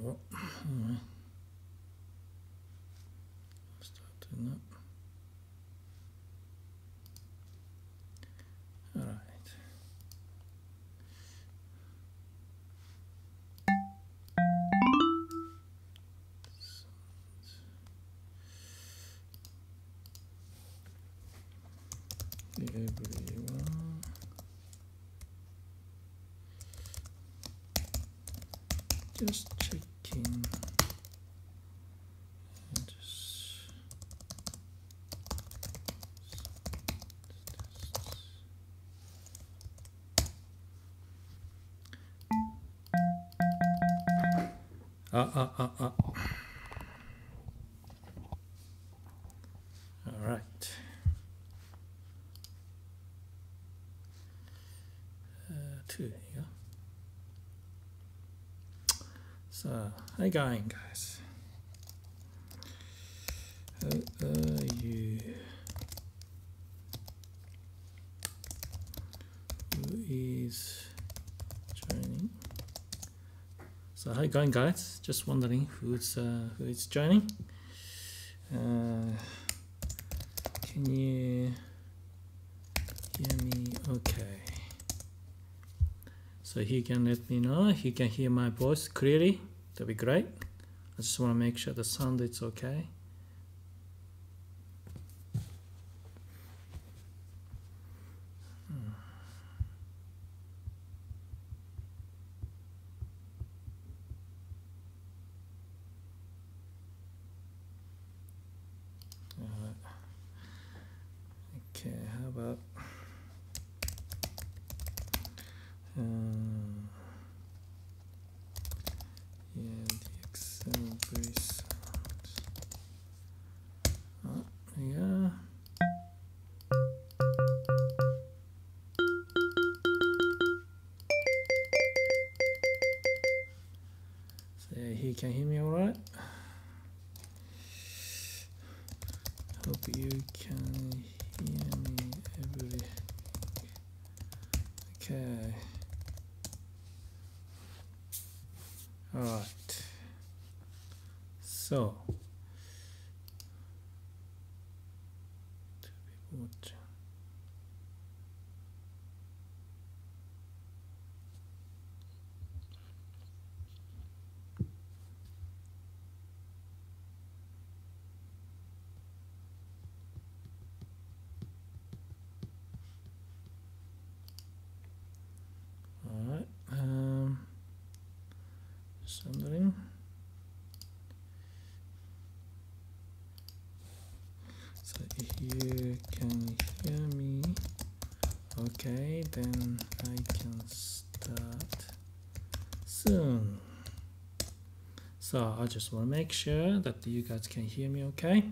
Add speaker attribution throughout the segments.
Speaker 1: what? Anyway. Start doing that. All right. Everyone, just checking. All right. Two, yeah. So, how you going, guys? How are you? Who is joining? So, how you going, guys? Just wondering who is joining. Can you hear me? Okay. So he can let me know if you can hear my voice clearly. That'd be great. I just want to make sure the sound is okay. Okay, how about yeah, DX7 V sound. Yeah. So he can hear me all right. Hope you can hear me. Okay. All right. So, two people watching. All right. Just wondering. So if you can hear me, okay, then I can start soon. So I just want to make sure that you guys can hear me okay.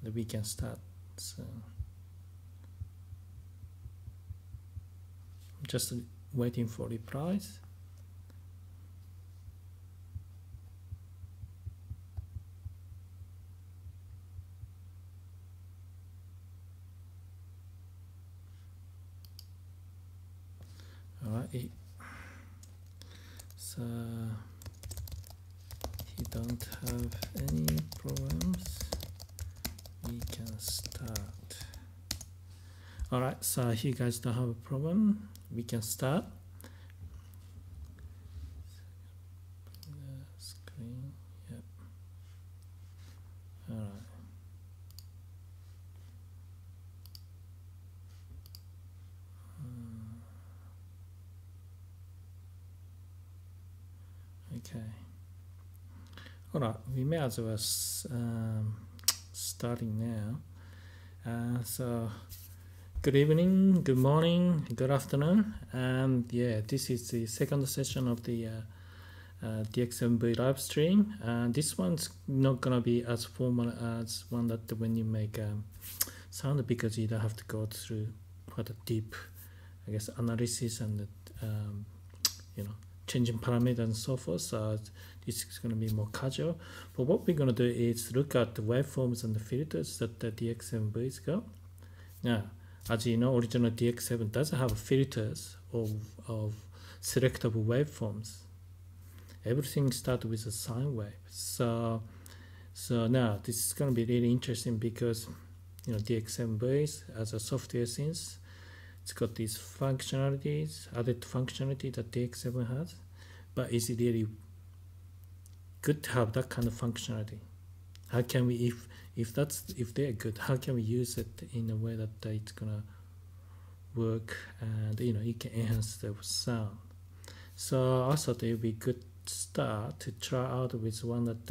Speaker 1: That we can start soon. I'm just waiting for replies. Alright, so he don't have any problems. We can start. Alright, so you guys don't have a problem. We can start. The screen, yep. Alright. Okay. Alright, we may as well starting now. So good evening, good morning, good afternoon. Yeah, this is the second session of the DX7 V live stream. This one's not gonna be as formal as one that when you make sound, because you don't have to go through quite a deep, I guess, analysis and you know, changing parameters and so forth. So this is going to be more casual. But what we're going to do is look at the waveforms and the filters that the DX7 V's got. Now, as you know, original DX7 doesn't have filters of selectable waveforms. Everything starts with a sine wave. So now this is going to be really interesting because DX7 V as a software synth, it's got these functionalities, added functionality that DX7 has, but is it really good to have that kind of functionality? How can we, if they're good, how can we use it in a way that it's gonna work and you can enhance the sound? So I thought it would be a good start to try out with one that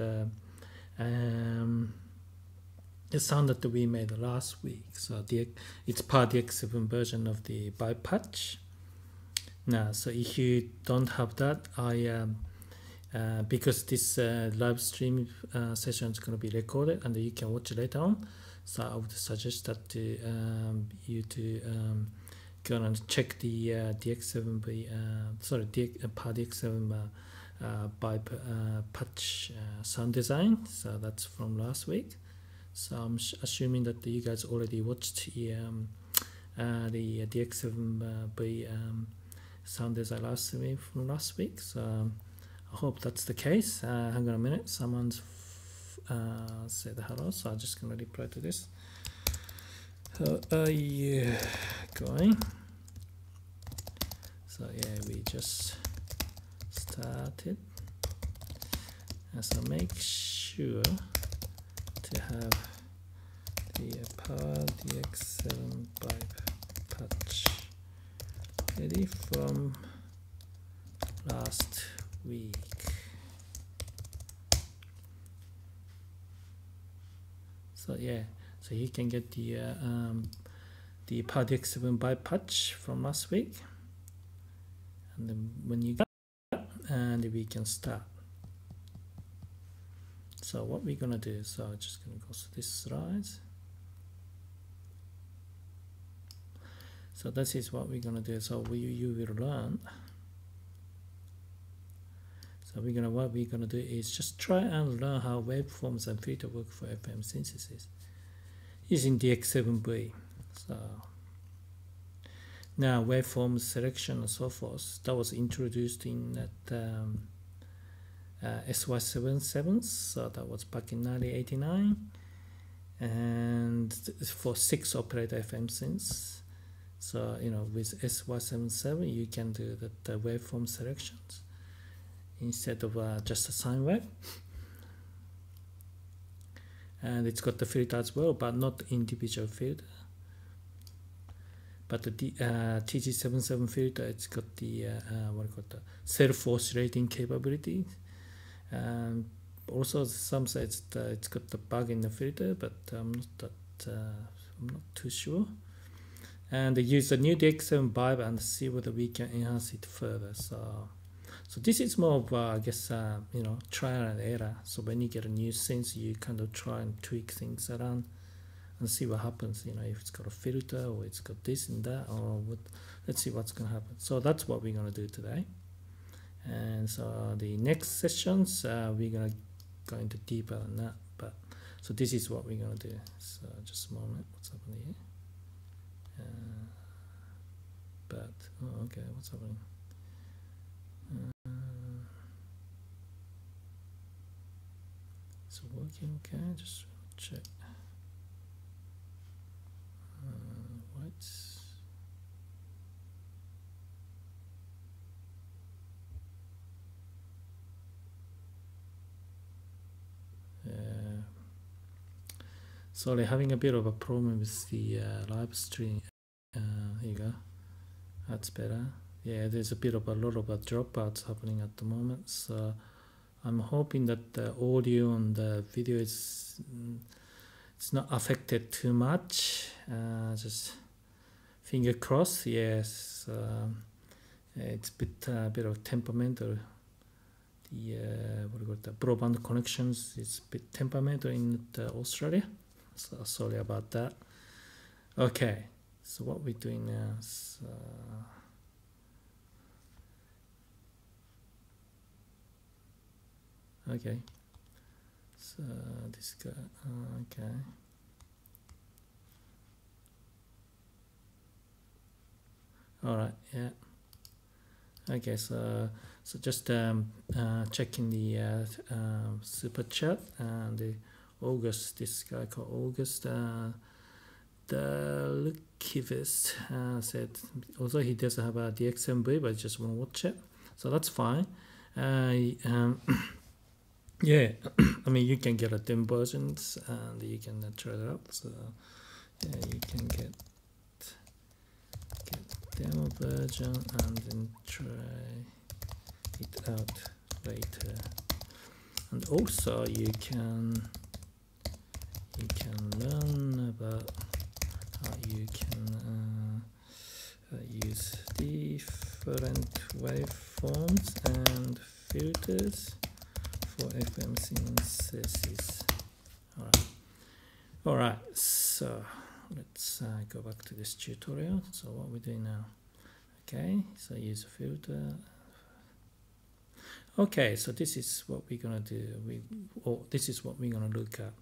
Speaker 1: the sound that we made last week. So it's Power DX7 version of the Vibe patch. Now, so if you don't have that, because this live stream session is going to be recorded and you can watch it later on, so I would suggest that you to go and check the DX7 Power DX7 Vibe patch sound design. So that's from last week. So I'm assuming that you guys already watched the DX7 V sound design from last week. So I hope that's the case. Hang on a minute, someone's said hello, so I'm just gonna reply to this. How are you going? So yeah, we just started. So make sure to have the Power DX7 Vibe patch ready from last week. So yeah, so you can get the Power DX7 Vibe patch from last week, and then when you get that, and we can start. So what we're gonna do, so I'm just gonna go to this slide. So this is what we're gonna do. So you will learn. So what we're gonna do is just try and learn how waveforms and filter work for FM synthesis using DX7 V. So now waveform selection and so forth, that was introduced in that SY77, so that was back in 1989, and for 6 operator FM synths. So with SY77 you can do the waveform selections instead of just a sine wave, and it's got the filter as well, but not individual filter. But the TG77 filter, it's got the self-oscillating capability. And also some say it's got the bug in the filter, but I'm not too sure. And they use the new DX7 Vibe and see whether we can enhance it further. So this is more of I guess trial and error. So when you get a new synth, you kind of try and tweak things around and see what happens. If it's got a filter or it's got this and that, or what. Let's see what's going to happen. So that's what we're going to do today. And so the next sessions we're gonna go into deeper on that. But so this is what we're gonna do. So just a moment, what's happening here? Okay, what's happening? It's working okay. Just check. What? Sorry, having a bit of a problem with the live stream. Here you go. That's better. Yeah, there's a lot of dropouts happening at the moment. So I'm hoping that the audio and the video it's not affected too much. Just finger crossed. Yes, it's a bit of temperamental. The broadband connections is a bit temperamental in Australia. So sorry about that. Okay, so what we're doing now is okay, so this guy, okay, all right, yeah, Okay, so just checking the super chat and the August. This guy called August. The Lukivist said although he doesn't have a DX7 V, but just want to watch it, so that's fine. Yeah, I mean you can get a demo versions and you can try it out. So yeah, you can get demo version and then try it out later. And also you can learn about how you can use different waveforms and filters for FM synthesis. All right. So let's go back to this tutorial. So what we're doing now? Okay. So use a filter. Okay. So this is what we're gonna do. This is what we're gonna look at.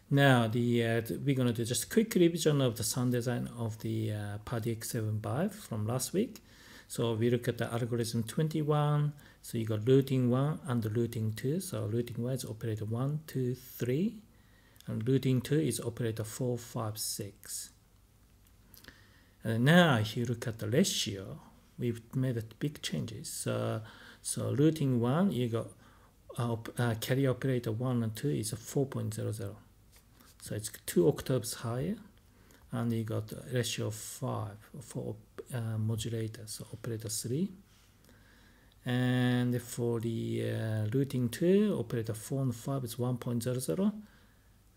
Speaker 1: Now we're gonna do just a quick revision of the sound design of the Power DX7 Vibe from last week. So we look at the algorithm 21. So you got routing 1 and routing 2. So routing 1 is operator 1, 2, 3. And routing 2 is operator 4, 5, 6. And now if you look at the ratio, we've made big changes. So routing 1, you got carrier operator 1 and 2 is a 4.00. So it's 2 octaves higher. And you got a ratio of 5 for modulator, so operator 3. And for the routing 2, operator 4 and 5 is 1.00.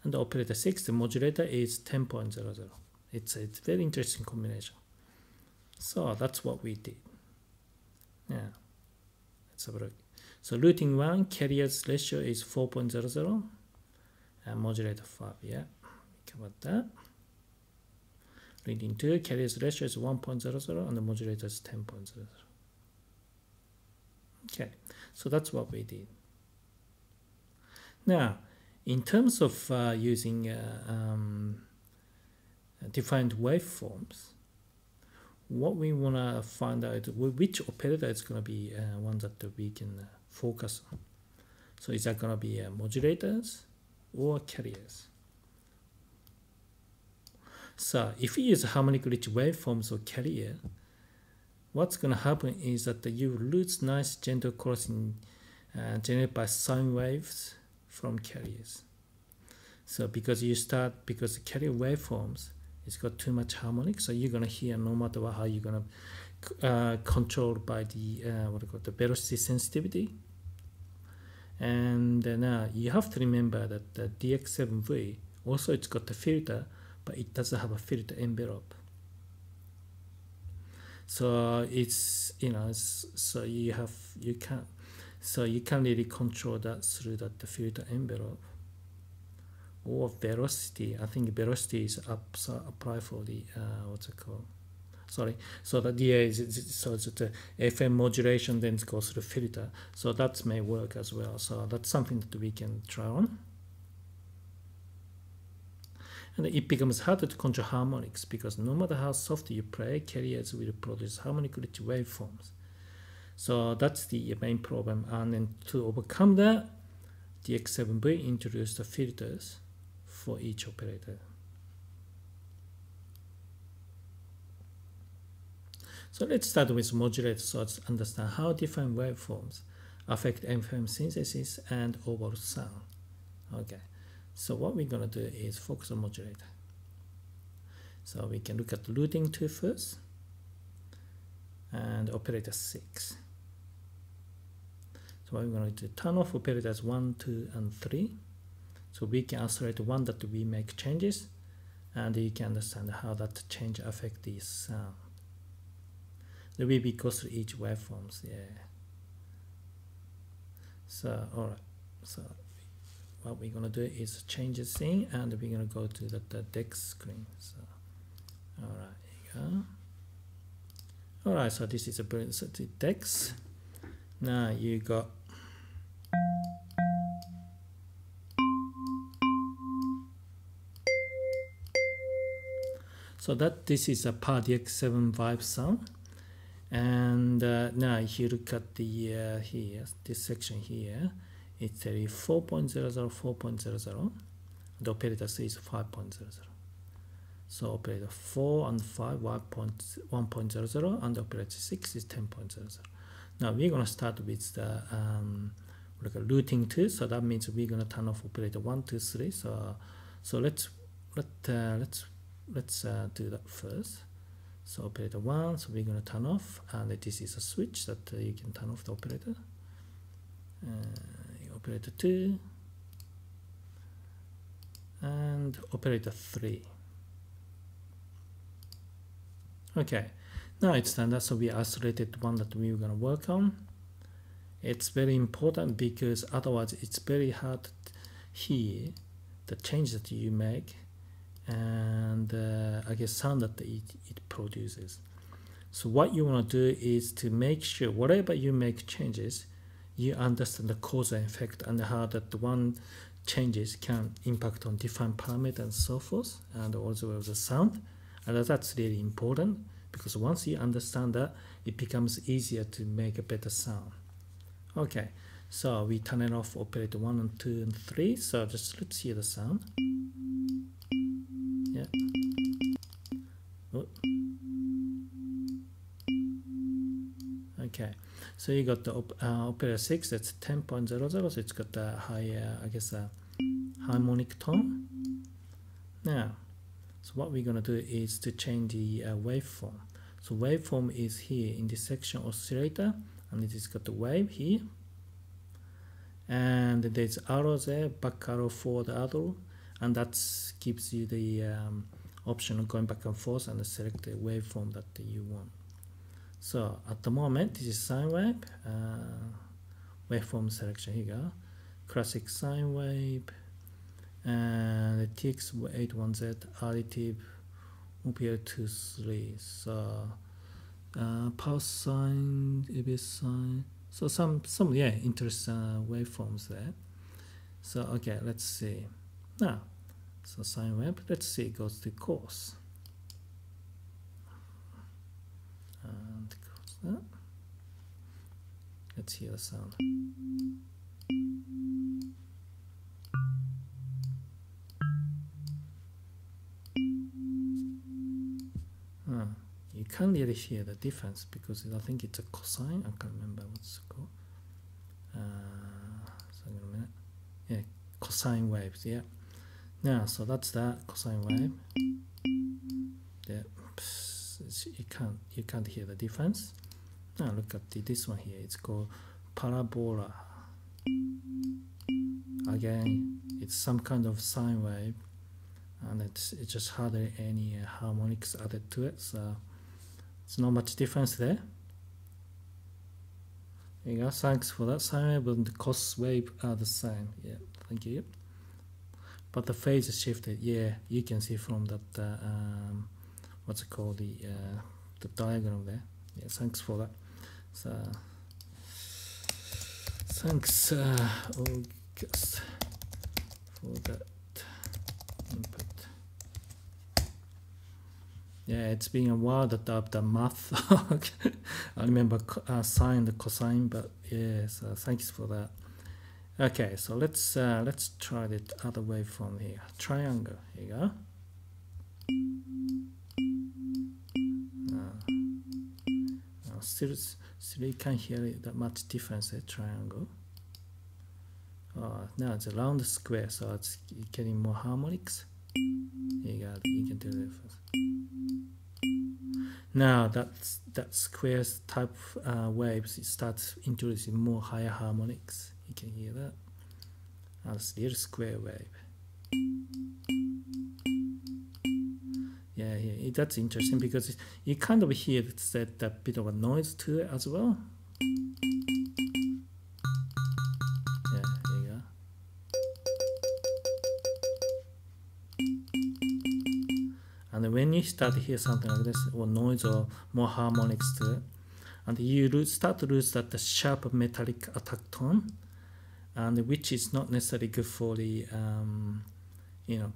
Speaker 1: And the operator 6, the modulator, is 10.00. It's a very interesting combination. So that's what we did. Yeah, let's have a look. So routing 1, carrier's ratio is 4.00. And modulator 5, yeah, we covered that. Routing 2, carrier's ratio is 1.00 and the modulator is 10.00. Okay, so that's what we did. Now, in terms of using defined waveforms, what we want to find out which operator is going to be one that we can focus on. So is that going to be modulators or carriers? So if you use harmonic rich waveforms or carrier, what's going to happen is that you lose nice gentle crossing generated by sine waves from carriers. So because the carrier waveforms, it's got too much harmonic, so you're going to hear no matter how you're going to control by the the velocity sensitivity. And now you have to remember that the DX7 V also it's got the filter, but it doesn't have a filter envelope. So it's so you can't really control that through the filter envelope or velocity. I think velocity is up, so apply for the what's it called? Sorry. So that so it's the FM modulation then goes through filter. So that may work as well. So that's something that we can try on. And it becomes harder to control harmonics because no matter how soft you play, carriers will produce harmonic rich waveforms. So that's the main problem. And then to overcome that, DX7 V introduced the filters for each operator. So let's start with modulators so let's understand how different waveforms affect FM synthesis and overall sound. Okay. So what we're going to do is focus on modulator. So we can look at routing 2 first and operator 6. So what we're going to do, turn off operators 1, 2, and 3. So we can isolate the one that we make changes and you can understand how that change affects the sound. Then we go through each waveforms, yeah. So, alright. So what we're going to do is change the thing and we're going to go to the DEX screen. So, alright, here you go. Alright, so this is the DEX. Now you got so this is a Power DX7 Vibe sound. And now if you look at the here, this section here, it's a 4.00, 4.00. The operator 3 is 5.00. So operator 4 and 5 1.00, and the operator 6 is 10.00. Now we're gonna start with the like a routing 2, so that means we're gonna turn off operator 1, 2, 3. So let's do that first. So operator 1, so we're gonna turn off, and this is a switch that you can turn off the operator. Operator 2 and operator 3. Okay, now it's done that, so we isolated one that we were going to work on. It's very important because otherwise it's very hard to hear the change that you make and I guess sound that it produces. So what you want to do is to make sure whatever you make changes, you understand the cause and effect and how that one changes can impact on different parameters and so forth, and also the sound. And that's really important because once you understand that, it becomes easier to make a better sound. Okay, so we turn it off operator 1 and 2 and 3. So just let's hear the sound. Yeah. Oh. Okay, so you got the operator 6, that's 10.00, so it's got the high, I guess, harmonic tone. Now, so what we're going to do is to change the waveform. So waveform is here in this section, oscillator, and it has got the wave here. And there's arrows there, back arrow, forward arrow, and that gives you the option of going back and forth and select the waveform that you want. So at the moment, this is sine wave, waveform selection, here you go, classic sine wave, and the TX81Z additive OPL23. So pulse sine, EBS sine. So some yeah interesting waveforms there. So okay, let's see. Now, so sine wave. Let's see. It goes to course. And close that. Let's hear the sound. You can't really hear the difference because I think it's a cosine. I can't remember what's it called. So in a minute. Yeah, cosine waves. Yeah. Now, so that's that cosine wave. Yeah, you can't hear the difference. Now look at this one here. It's called parabola. Again, it's some kind of sine wave, and it's just hardly any harmonics added to it. So it's not much difference there. There you go. Thanks for that. Sine wave and the cos wave are the same. Yeah, thank you. But the phase is shifted. Yeah, you can see from that. What's it called? The diagram there. Yeah, thanks for that. So thanks, August, for that input. Yeah, it's been a while that I've done math. I remember sine, the cosine, but yeah, so thanks for that. Okay, so let's try the other waveform here. Triangle. Here you go. Still you can't hear it that much difference. Triangle. Now it's a round square, so it's getting more harmonics. Here you go. You can do that first. Now that square type waves, it starts introducing more higher harmonics. You can hear that. That's little square wave. Yeah, that's interesting because you kind of hear that bit of a noise to it as well. Yeah, here you go. And when you start to hear something like this, or noise or more harmonics to it, and you start to lose that sharp metallic attack tone, and which is not necessarily good for the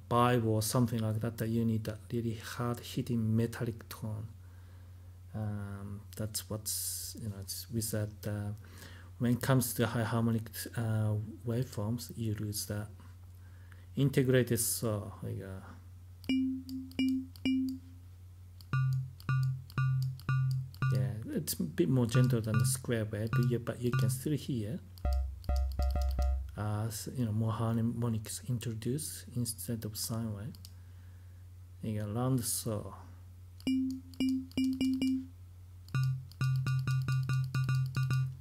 Speaker 1: vibe or something like that. That you need that really hard hitting metallic tone. That's what's, it's with that. When it comes to high harmonic waveforms, you use that integrated saw. Yeah, it's a bit more gentle than the square wave, but you can still hear more harmonics introduced instead of sine wave. You got round saw.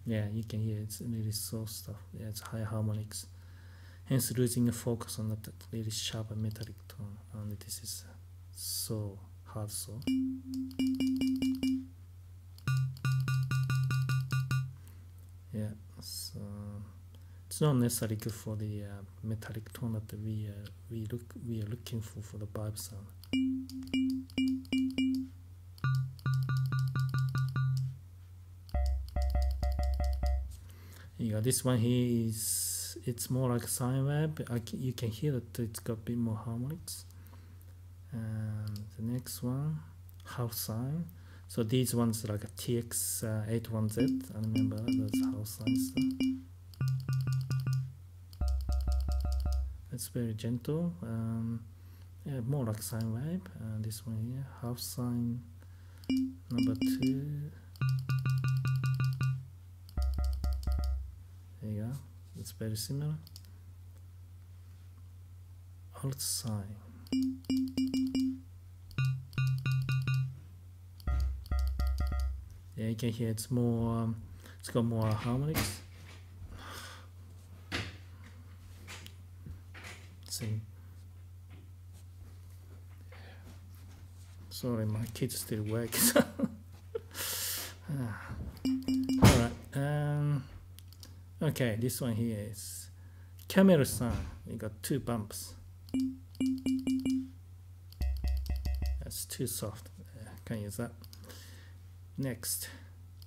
Speaker 1: Yeah, you can hear it's really soft stuff. Yeah, it's high harmonics. Hence losing a focus on that really sharp and metallic tone. And this is so hard saw. Yeah, so it's not necessarily good for the metallic tone that we are looking for the vibe sound. Yeah, this one here it's more like sine wave. You can hear that it's got a bit more harmonics. And the next one, half sine. So these ones are like a TX81Z. I remember those half sine stuff. It's very gentle. Yeah, more like sine wave. This one here, half sine number 2. There you go. It's very similar. Alt sine. Yeah, you can hear it's more. It's got more harmonics. See. Sorry, my kids still awake. Alright. Okay, this one here is camera sound. You got 2 bumps. That's too soft. Can't use that. Next.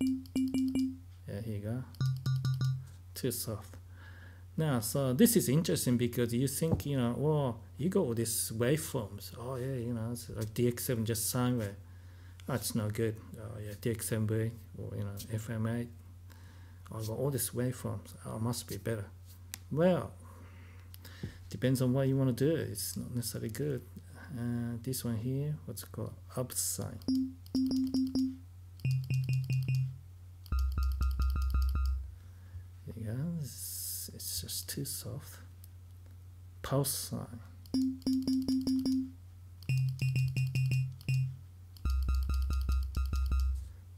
Speaker 1: Yeah, here you go. Too soft. Now, so this is interesting because you think, well, you got all these waveforms. Oh yeah, it's like DX7 just sine wave. That's no good. Oh yeah, DX7 V or FM8. I got all these waveforms. Oh, must be better. Well, depends on what you want to do. It's not necessarily good. This one here, what's it called? Up sine. There you go. It's just too soft. Pulse sine.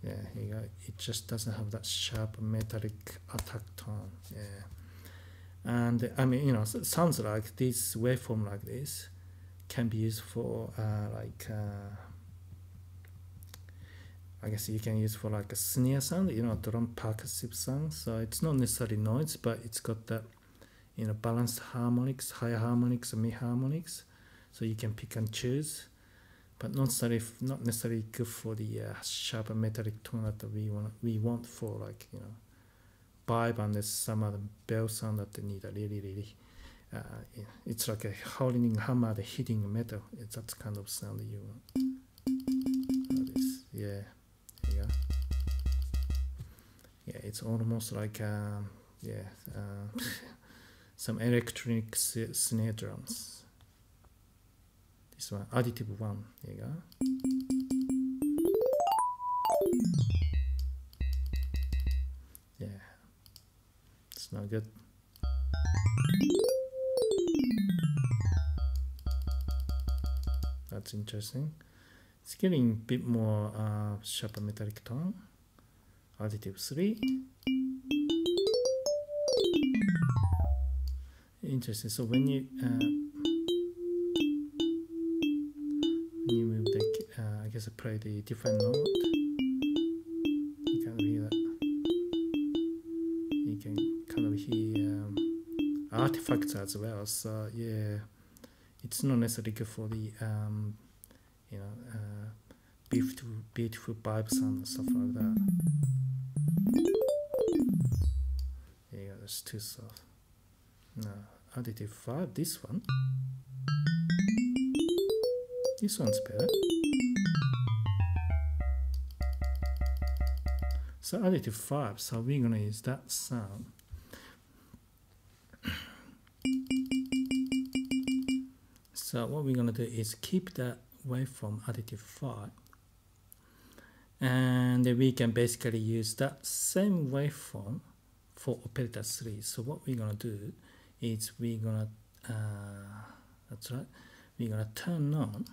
Speaker 1: Yeah, here you go. It just doesn't have that sharp metallic attack tone. Yeah, and I mean, it sounds like this waveform like this can be used for I guess you can use for like a snare sound, drum percussive sound. So it's not necessarily noise, but it's got that, balanced harmonics, high harmonics, and mid harmonics. So you can pick and choose, but not necessarily good for the sharp and metallic tone that we want for like vibe, and there's some other bell sound that they need a really it's like a howling hammer hitting metal. It's that kind of sound that you want. Yeah. Yeah, it's almost like some electronic snare drums. This one, additive one. There you go. Yeah, it's not good. That's interesting. It's getting a bit more sharp and metallic tone. Additive 3. Interesting. So when you move the, I guess I play the different note, you can hear that. You can kind of hear artifacts as well. So yeah, it's not necessarily good for the beautiful vibe sound and stuff like that. Yeah, that's too soft. No, additive 5, this one. This one's better. So additive 5, so we're gonna use that sound. So what we're gonna do is keep that waveform additive 5, and we can basically use that same waveform for operator 3. So what we're gonna do is we're gonna that's right, we're gonna turn on,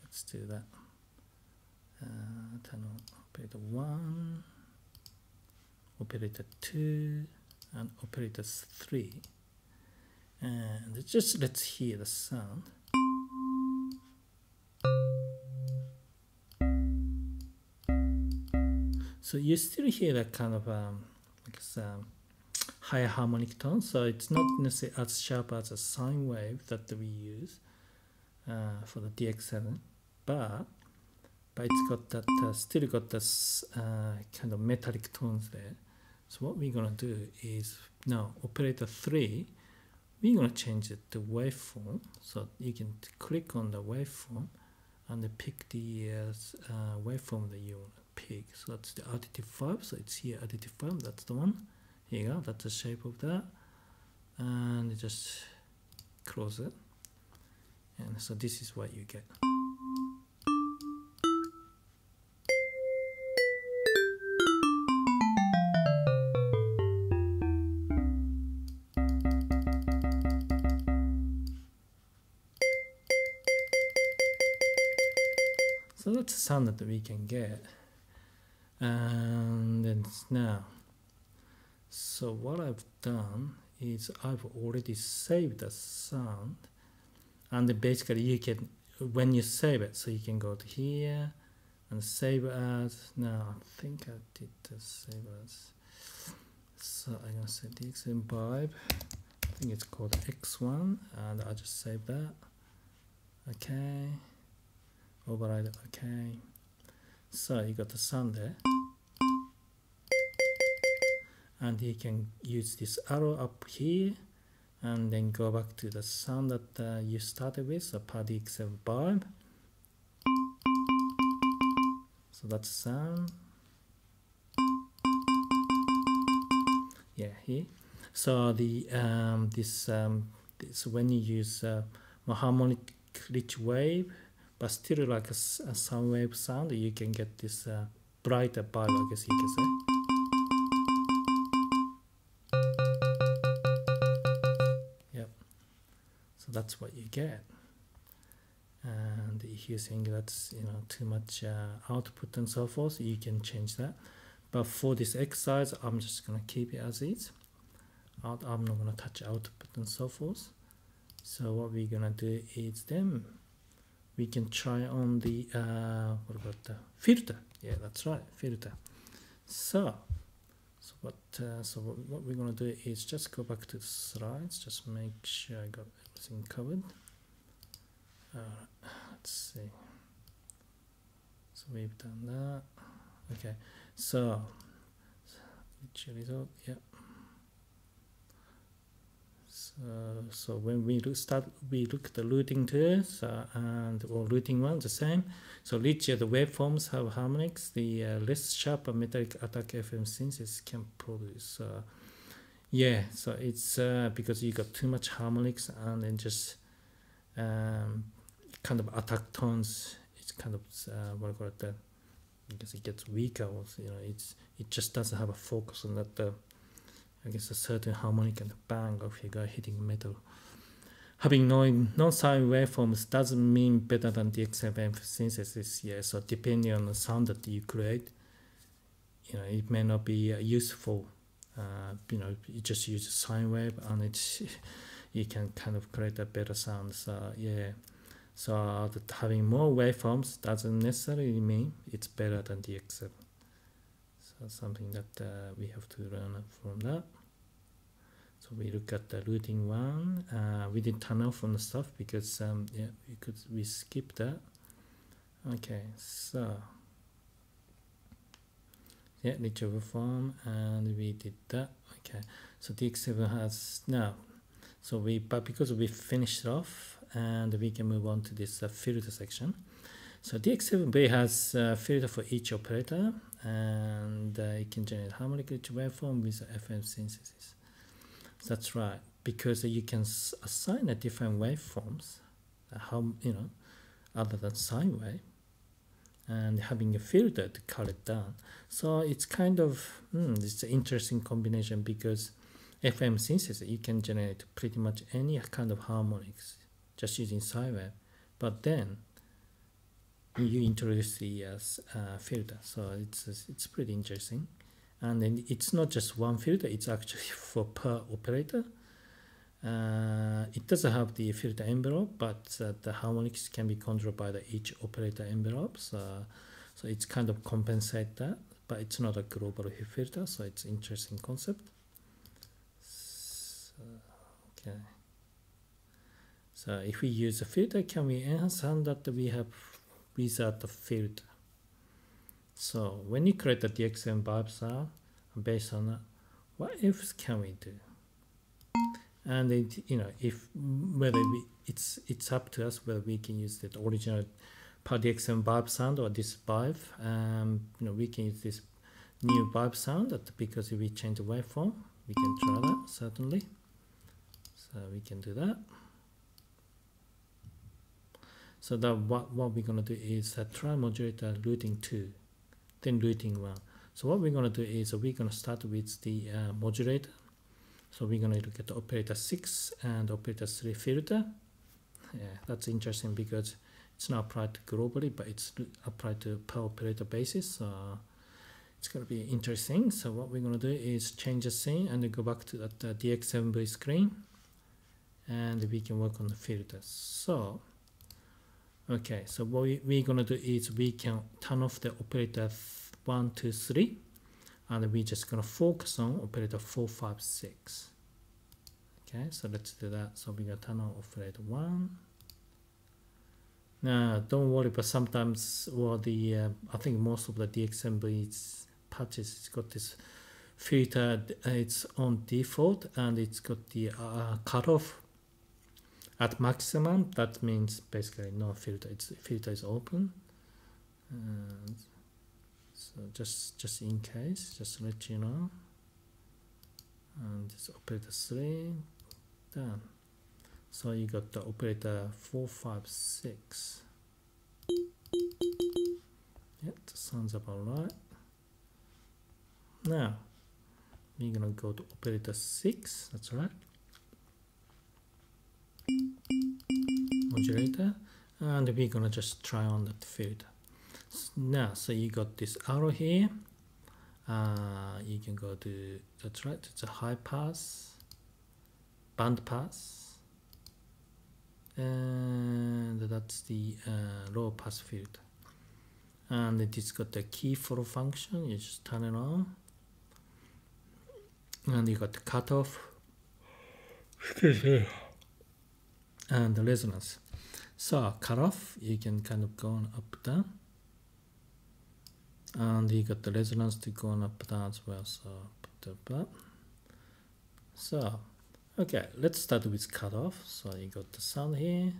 Speaker 1: let's do that, turn on operator 1, operator 2, and operator 3, and just let's hear the sound. So you still hear that kind of higher harmonic tone, so it's not necessarily as sharp as a sine wave that we use for the DX7, but it's got that still got this kind of metallic tones there. So what we're gonna do is now operator 3, we're gonna change it to waveform. So you can click on the waveform and pick the waveform that you want to pick. So that's the additive 5. So it's here, additive 5. That's the one. Here you go. That's the shape of that. And just close it. And so this is what you get. So that's the sound that we can get. And then now, so what I've done is I've already saved the sound, and basically you can, when you save it, so you can go to here and save as. Now I think I did the save as, so I'm gonna say DX7 Vibe, I think it's called X1, and I just save that. Okay, override it. Okay, so you got the sound there, and you can use this arrow up here and then go back to the sound that you started with, so Power DX7 Vibe. So that's sound. Yeah, here. So the this when you use more harmonic rich wave, but still like a sound wave sound, you can get this brighter vibe, I guess you can say. Yep. So that's what you get. And if you think that's too much output and so forth, you can change that. But for this exercise, I'm just gonna keep it as is. I'm not gonna touch output and so forth. So what we're gonna do is then we can try on the what about the filter? Yeah, that's right, filter. So what we're gonna do is just go back to the slides, just make sure I got everything covered. Let's see. So we've done that. Okay, so which result? Yeah. So when we look at the routing tools or routing one, the same. So richer the waveforms have harmonics, the less sharp and metallic attack FM synthesis can produce. Yeah, so it's because you got too much harmonics and then just kind of attack tones. It's kind of what I call it, because it gets weaker. Also, it just doesn't have a focus on that. I guess a certain harmonic and bang of you guy hitting metal. Having non-sine waveforms doesn't mean better than DX7 synthesis. Yeah, so depending on the sound that you create, it may not be useful. You just use a sine wave and you can kind of create a better sound. So yeah, so having more waveforms doesn't necessarily mean it's better than DX7. So something that we have to learn from that. So we look at the routing one. We didn't turn off on the stuff because we skipped that. Okay, so yeah, reach Waveform, and we did that. Okay, so DX7 has now. But because we finished off, and we can move on to this filter section. So DX7V has a filter for each operator, and it can generate harmonic rich waveform with FM synthesis. That's right, because you can assign a different waveforms, other than sine wave, and having a filter to cut it down. So it's kind of it's an interesting combination, because FM synthesis, you can generate pretty much any kind of harmonics just using sine wave, but then you introduce the filter, so it's pretty interesting. And then it's not just one filter, it's actually for per operator. It doesn't have the filter envelope, but the harmonics can be controlled by each operator envelope, so it's kind of compensate that, but it's not a global filter, so it's interesting concept. Okay, so if we use a filter, can we enhance sound that we have without the filter? So when you create the DX7 Vibe sound, based on that, what else can we do? And if whether it's up to us whether we can use the original Power DX7 Vibe sound or this Vibe. We can use this new Vibe sound, because if we change the waveform, we can try that certainly. So we can do that. So that what we're gonna do is try modulator routing 2, then routing 1. So what we're gonna do is we're gonna start with the modulator. So we're gonna look at the operator 6 and operator 3 filter. Yeah, that's interesting because it's not applied globally, but it's applied to per operator basis. So it's gonna be interesting. So what we're gonna do is change the scene and then go back to that DX7V screen, and we can work on the filters. So okay, so what we're gonna do is we can turn off the operator 1, 2, 3, and we're just gonna focus on operator 4, 5, 6. Okay, so let's do that. So we're gonna turn on operator 1. Now don't worry, but sometimes, I think most of the DX7V patches, it's got this filter, it's on default, and it's got the cutoff at maximum. That means basically no filter. Filter is open. And so just in case, just to let you know. And this operator 3 done. So you got the operator 4, 5, 6. Yeah, that sounds about right. Now we're gonna go to operator 6. That's right. Modulator, and we're gonna just try on that filter. Now, so you got this arrow here. You can go to, that's right, it's a high pass, band pass, and that's the low pass filter. And it's got the key follow function. You just turn it on, and you got the cutoff. Excuse me. And the resonance. So cutoff, you can kind of go on up down, and you got the resonance to go on up down as well. So okay, let's start with cutoff. So you got the sound here.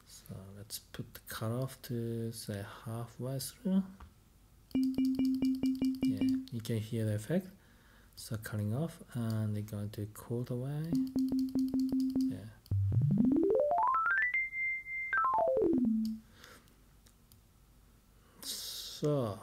Speaker 1: So let's put the cutoff to say halfway through. Yeah, you can hear the effect. So cutting off, and they're going to quarter way. Yeah. So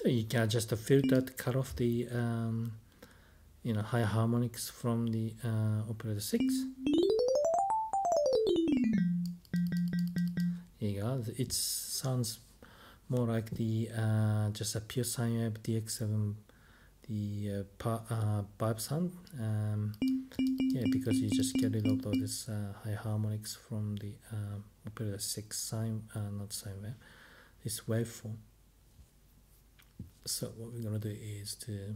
Speaker 1: you can adjust the filter to cut off the high harmonics from the operator 6. Here you go. It sounds more like the just a pure sine wave DX7, the Vibe sound. Yeah, because you just get rid of all this high harmonics from the operator 6 sine, not sine wave, this waveform. So what we're gonna do is to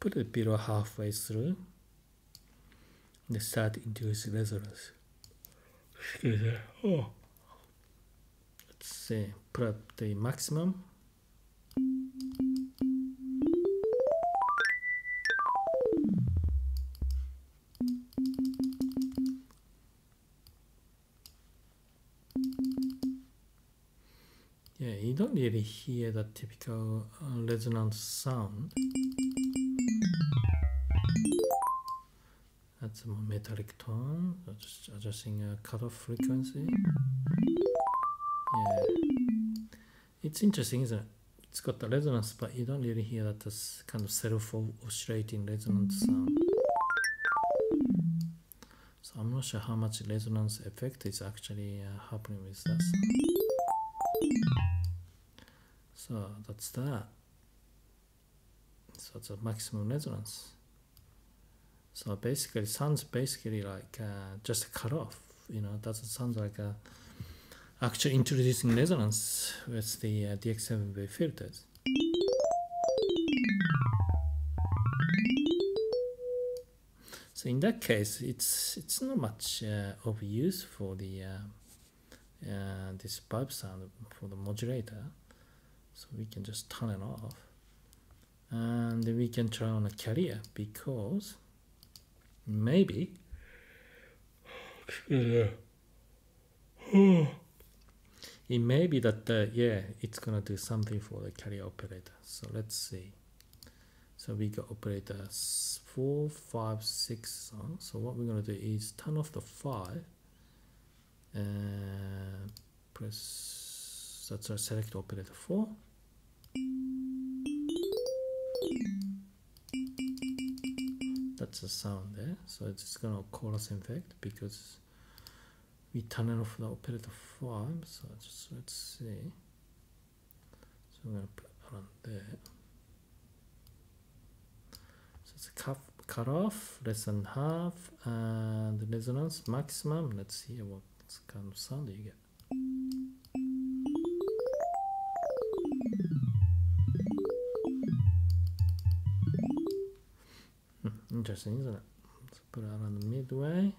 Speaker 1: put it below halfway through and start inducing resonance. Excuse me. Oh, see, put up the maximum. Yeah, you don't really hear the typical resonance sound. That's a more metallic tone. So just adjusting a cutoff frequency. Yeah, it's interesting, isn't it? It's got the resonance, but you don't really hear that this kind of self-oscillating resonance sound. So I'm not sure how much resonance effect is actually happening with that sound. So that's that. So it's a maximum resonance. So basically, it sounds basically like just a cutoff. You know, doesn't sound like actually introducing resonance with the DX7 V filters. So in that case, it's not much of use for the this vibe sound for the modulator. So we can just turn it off, and we can try on a carrier, because maybe it may be that yeah, it's gonna do something for the carrier operator. So let's see. So we got operator 4, 5, 6 on. So what we're gonna do is turn off the 5 and press, that's our select operator 4. That's the sound there. So it's just gonna chorus effect because we turn it off the operator 5. So just let's see. So we're gonna put it on there. So it's a cut off, less than half, and the resonance maximum. Let's see what kind of sound you get. Interesting, isn't it? Let's put it around the midway.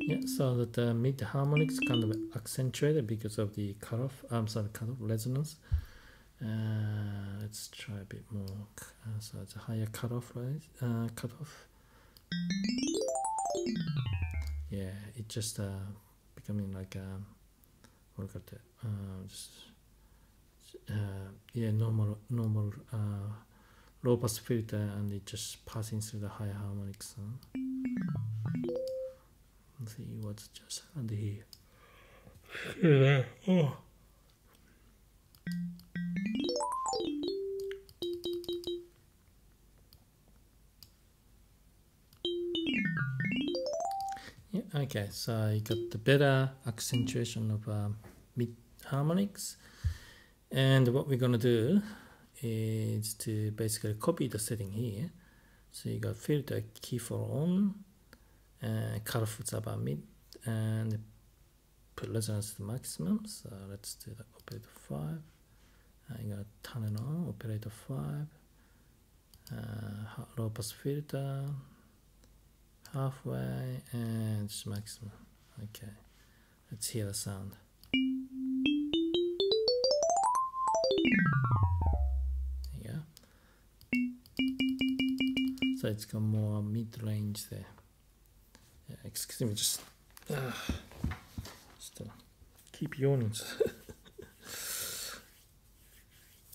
Speaker 1: Yeah, so that the mid harmonics kind of accentuated because of the cutoff. Cutoff resonance. Let's try a bit more. So it's a higher cutoff, right? Cutoff. Yeah, it just becoming like what do you call it? Yeah, normal low pass filter, and it just passing through the high harmonics. Let's see what's just under here. Yeah. Oh. Yeah, okay, so you got the better accentuation of mid harmonics, and what we're gonna do is to basically copy the setting here. So you got filter key for on, cutoff is about mid, and put resonance to maximum. So let's do the operator 5. I'm gonna turn it on, operator 5, low pass filter, halfway, and just maximum. Okay, let's hear the sound. There you go. So it's got more mid-range there. Yeah, excuse me, just keep yawning.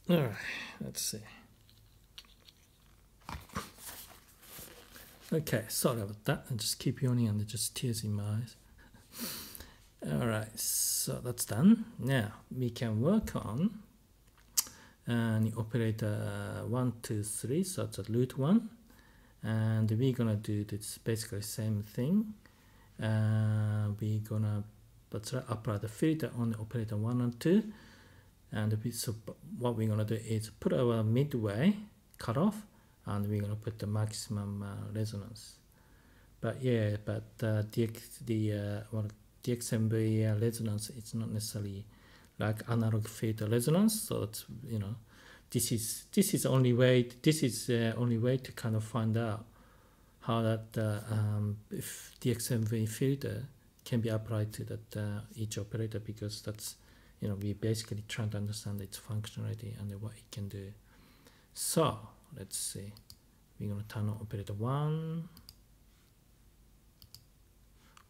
Speaker 1: Alright, let's see. Okay, sorry about that. I just keep yawning and there's just tears in my eyes. Alright, so that's done. Now we can work on the operator 1, 2, 3. So it's a root 1, and we're gonna do this basically same thing. We're gonna apply the filter on the operator 1 and 2, and so what we're gonna do is put our midway cutoff, and we're gonna put the maximum resonance. But yeah, but DX7 V resonance, it's not necessarily like analog filter resonance. So it's, you know, this is only way to kind of find out how that if DX7 V filter can be applied to that each operator, because that's, you know, we basically trying to understand its functionality and what it can do. So let's see, we're going to turn on operator 1,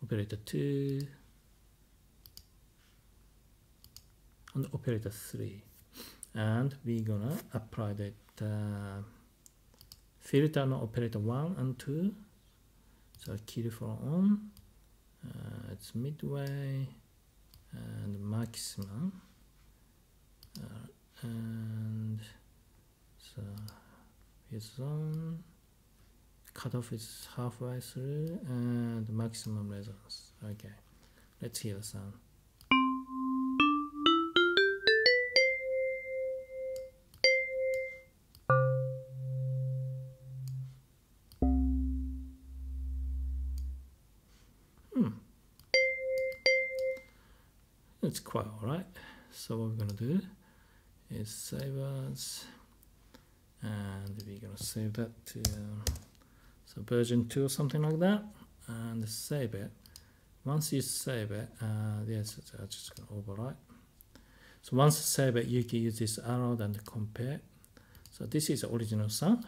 Speaker 1: operator 2, and operator 3, and we're gonna apply that filter on operator 1 and 2. So kill for on, it's midway and maximum, and so it's on, cutoff is halfway through, and maximum resonance. Okay, let's hear the sound. It's quite alright. So what we're gonna do is save as, and we're gonna save that to so version 2 or something like that, and save it. Once you save it, yes, I'm just gonna overwrite. So once you save it, you can use this arrow and compare. So this is the original sound.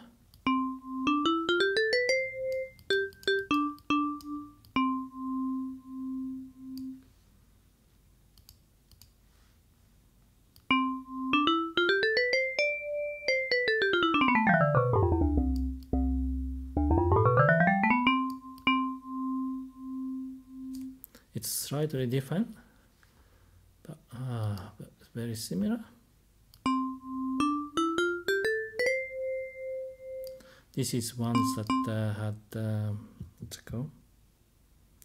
Speaker 1: It's slightly different, but very similar. This is ones that had what's it called?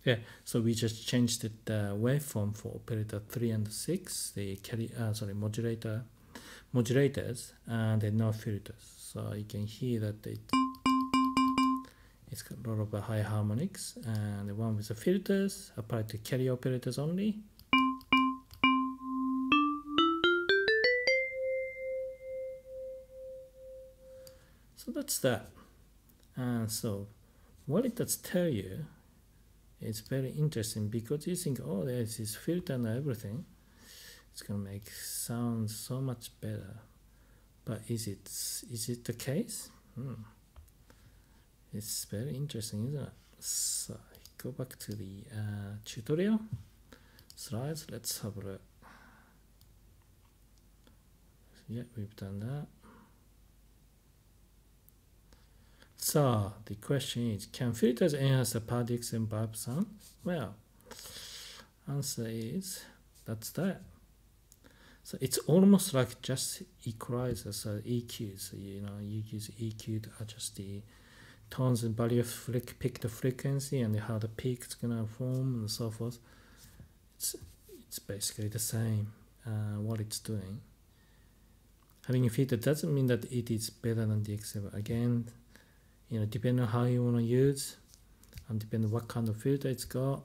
Speaker 1: Yeah, so we just changed it waveform for operator 3 and 6. They carry modulators, and they're no filters. So you can hear that it's got a lot of high harmonics, and the one with the filters applied to carry operators only. So that's that. And so what it does tell you is very interesting, because you think, oh, there's this filter and everything, it's gonna make sound so much better. But is it the case? It's very interesting, isn't it? So go back to the tutorial slides. Let's have a look. Yeah, we've done that. So the question is, can filters enhance the Power DX7 Vibe sound? Well, answer is that's that. So it's almost like just equalizers, so EQs. So, you know, you use EQ to adjust the tones and value of pick the frequency and how the peak is gonna form and so forth. It's basically the same what it's doing. Having a filter doesn't mean that it is better than DX7. Again, you know, depending on how you want to use and depending on what kind of filter it's got.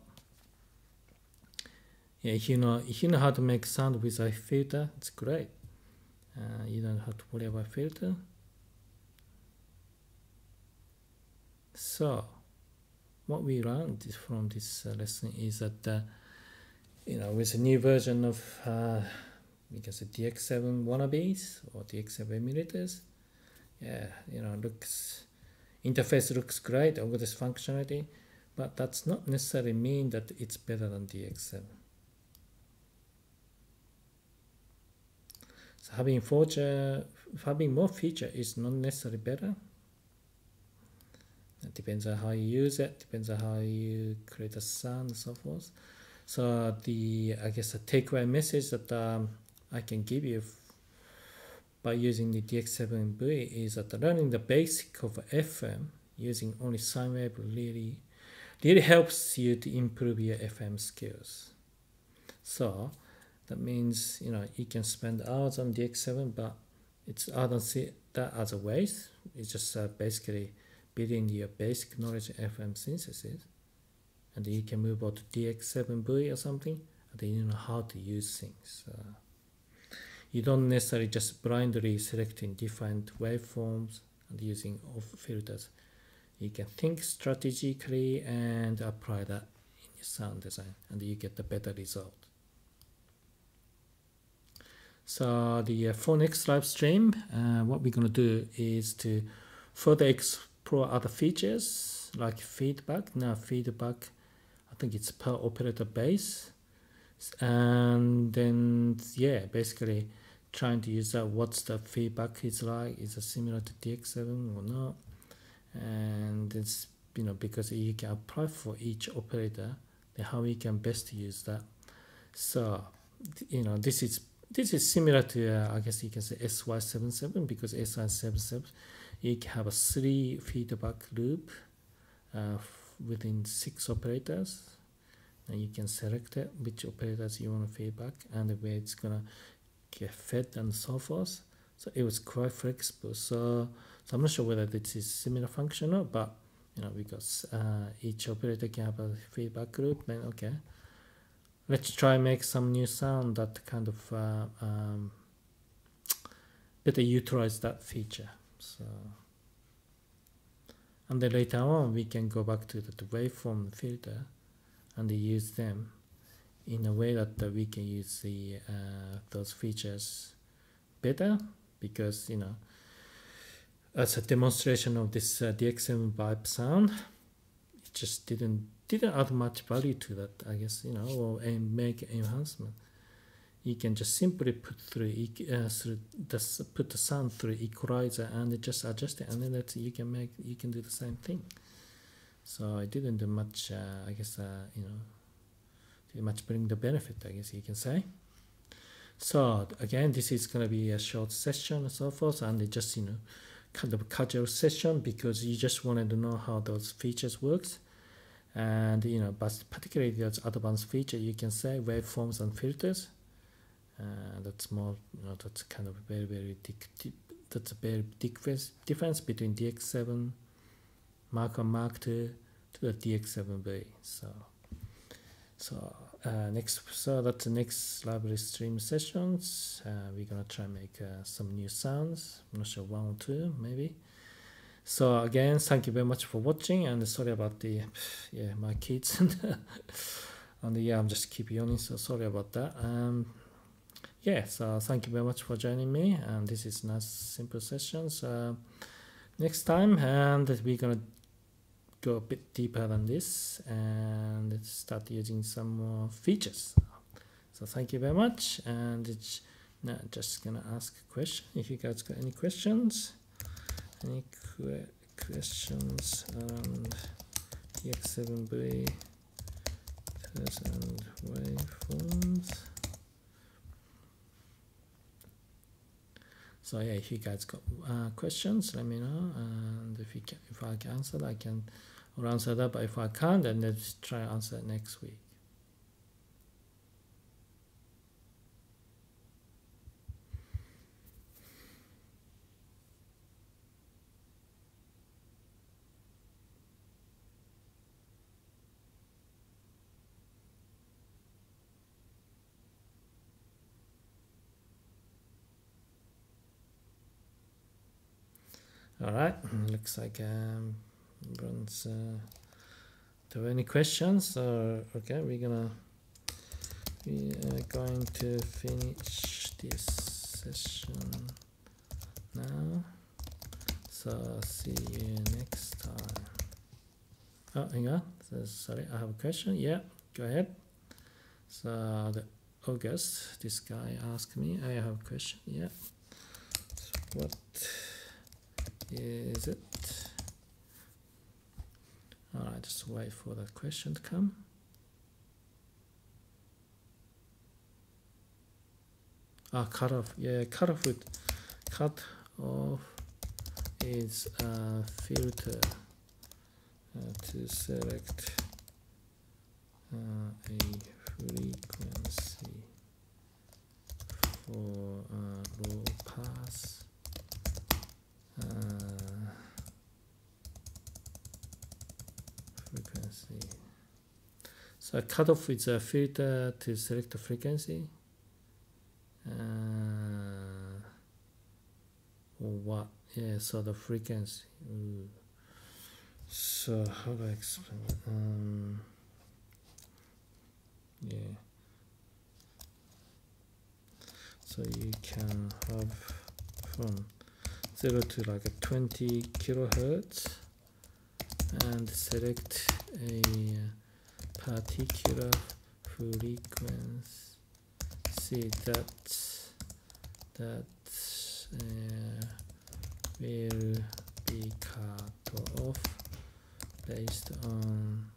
Speaker 1: Yeah, if you know how to make sound with a filter, it's great. You don't have to worry about filter. So what we learned from this lesson is that you know, with a new version of because the DX7 wannabes or DX7 emulators, yeah, you know, interface looks great over this functionality, but that's not necessarily mean that it's better than DX7. So having more feature is not necessarily better. It depends on how you use it, depends on how you create a sound and so forth. So I guess the takeaway message that I can give you by using the DX7 V is that learning the basic of FM using only sine wave really helps you to improve your FM skills. So that means, you know, you can spend hours on DX7, but I don't see that as a waste. It's just basically building your basic knowledge of FM synthesis, and then you can move on to DX7 V or something, and then you know how to use things. You don't necessarily just blindly selecting different waveforms and using off filters. you can think strategically and apply that in your sound design, and you get the better result. So for next live stream, what we're going to do is to further explore other features like feedback. Now feedback, I think it's per operator base, and then yeah, basically trying to use that. What's the feedback is like? Is it similar to DX7 or not? And it's, you know, because you can apply for each operator, then how we can best use that. So, you know, this is similar to I guess you can say SY77, because SY77 you can have a 3 feedback loop within 6 operators, and you can select it, which operators you want to feedback and where it's gonna get fed and so forth. So it was quite flexible. So I'm not sure whether this is similar function or not, but you know, because each operator can have a feedback loop, then okay, let's try make some new sound that kind of better utilize that feature. So, and then later on we can go back to the waveform filter and use them in a way that we can use the those features better, because, you know, as a demonstration of this DX7 Vibe sound, it just didn't add much value to that, I guess, you know, or make enhancement. You can just simply put put the sound through equalizer and just adjust it, and then you can do the same thing. So I didn't do much, I guess, you know, didn't much bring the benefit, I guess you can say. So again, this is going to be a short session and so forth, and it just, you know, kind of a casual session, because you just wanted to know how those features works. And, you know, but particularly those advanced feature, you can say waveforms and filters. That's more, you know, that's kind of that's a very difference between DX7 Mark 1, Mark 2 to the DX7 V. So that's the next library stream sessions. We're gonna try and make some new sounds. I'm not sure, 1 or 2 maybe. So again, thank you very much for watching, and sorry about the my kids and yeah, I'm just keep yawning, so sorry about that. So thank you very much for joining me, and this is nice simple sessions. Next time, and we're gonna go a bit deeper than this and start using some more features. So thank you very much, and it's now just gonna ask a question. If you guys got any questions, questions around DX7 V and waveforms. So yeah, if you guys got questions, let me know, and if I can answer that, I can answer that. But if I can't, then let's try and answer it next week. All right, looks like everyone's do you have any questions? Okay, we are going to finish this session now. So see you next time. Oh, hang on. So, sorry, I have a question. Yeah, go ahead. So August, this guy asked me. I have a question. Yeah. So what is it? Alright, just wait for that question to come. Cut off. Yeah, cut off is a filter to select a frequency for low pass. Frequency. So a cutoff is a filter to select the frequency. Or what? Yeah, so the frequency. So how do I explain it? Yeah. So you can have from 0 to like a 20 kilohertz and select a particular frequency that will be cut off based on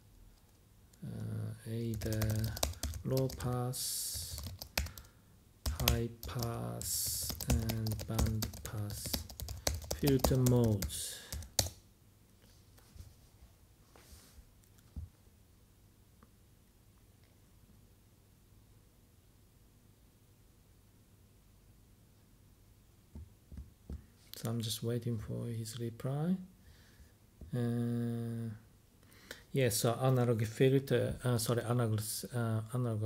Speaker 1: either low pass, high pass, and band pass filter modes. So I'm just waiting for his reply. Yeah, so analog filter, analog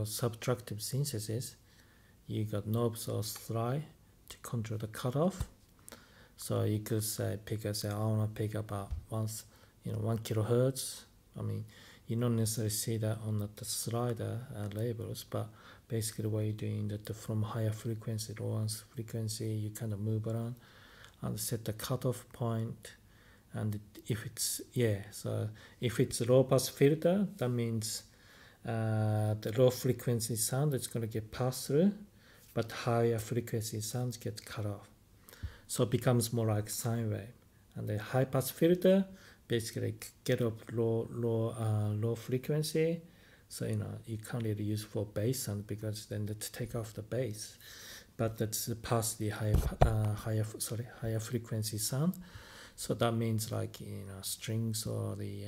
Speaker 1: subtractive synthesis. You got knobs or slide to control the cutoff. So you could say I want to pick up once 1 kilohertz. I mean, you don't necessarily see that on the slider labels, but basically what you're doing that from higher frequency to lower frequency, you kind of move around and set the cutoff point. And if it's if it's a low pass filter, that means the low frequency sound is going to get passed through, but higher frequency sounds get cut off. So it becomes more like sine wave. And the high pass filter basically get up low frequency. So you can't really use for bass sound because then let's take off the bass. But that's past the higher frequency sound. So that means like strings or the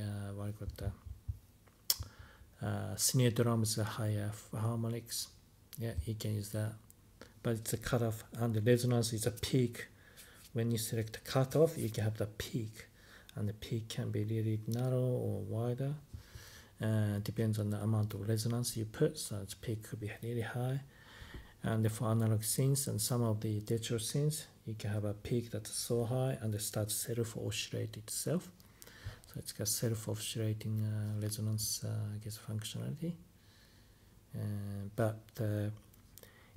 Speaker 1: snare drums, higher harmonics. Yeah, you can use that. But it's a cutoff, and the resonance is a peak. When you select the cutoff, you can have the peak, and the peak can be really narrow or wider. Depends on the amount of resonance you put. So its peak could be really high. And for analog synths and some of the digital synths, you can have a peak that's so high and it starts self-oscillate itself. So it's got self-oscillating resonance, functionality. But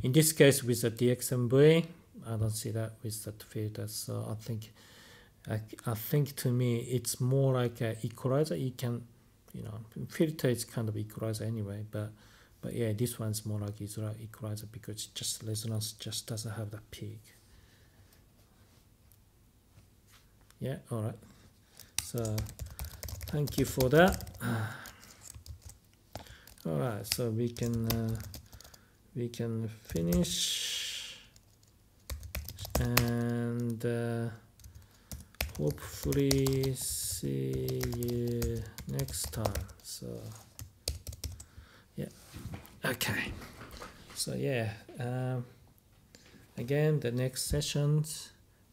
Speaker 1: in this case, with the DX7 V, I don't see that with that filter. So I think to me it's more like an equalizer. You can, filter is kind of equalizer anyway, but yeah, this one's more like equalizer because just resonance just doesn't have the peak. Yeah, all right. So thank you for that. All right, so we can finish and hopefully see you next time. So yeah. Okay, so yeah, again, the next session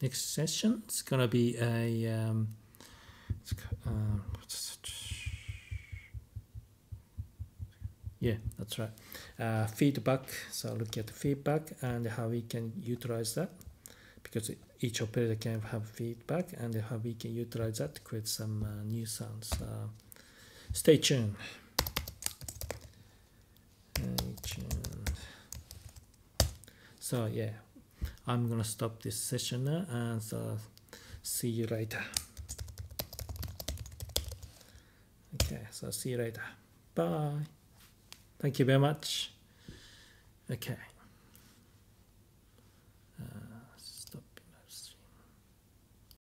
Speaker 1: is gonna be a yeah, that's right. Feedback. So look at the feedback and how we can utilize that, because each operator can have feedback and how we can utilize that to create some new sounds. Stay tuned. So yeah, I'm gonna stop this session now and see you later. Okay, so see you later. Bye. Thank you very much. Okay.